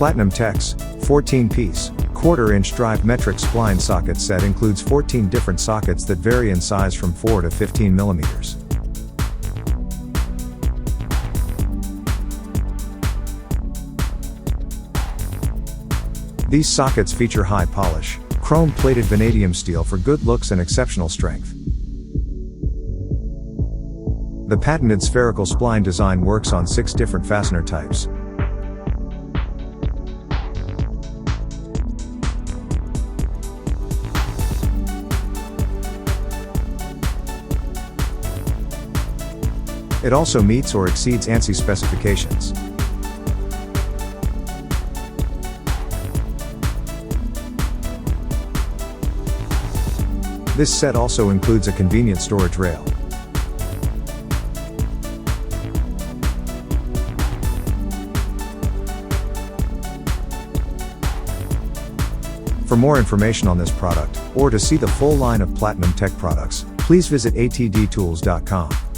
Platinum Tech's 14-piece, quarter-inch drive metric spline socket set includes 14 different sockets that vary in size from 4 to 15 millimeters. These sockets feature high polish, chrome-plated vanadium steel for good looks and exceptional strength. The patented spherical spline design works on 6 different fastener types. It also meets or exceeds ANSI specifications. This set also includes a convenient storage rail. For more information on this product, or to see the full line of Platinum Tech products, please visit atdtools.com.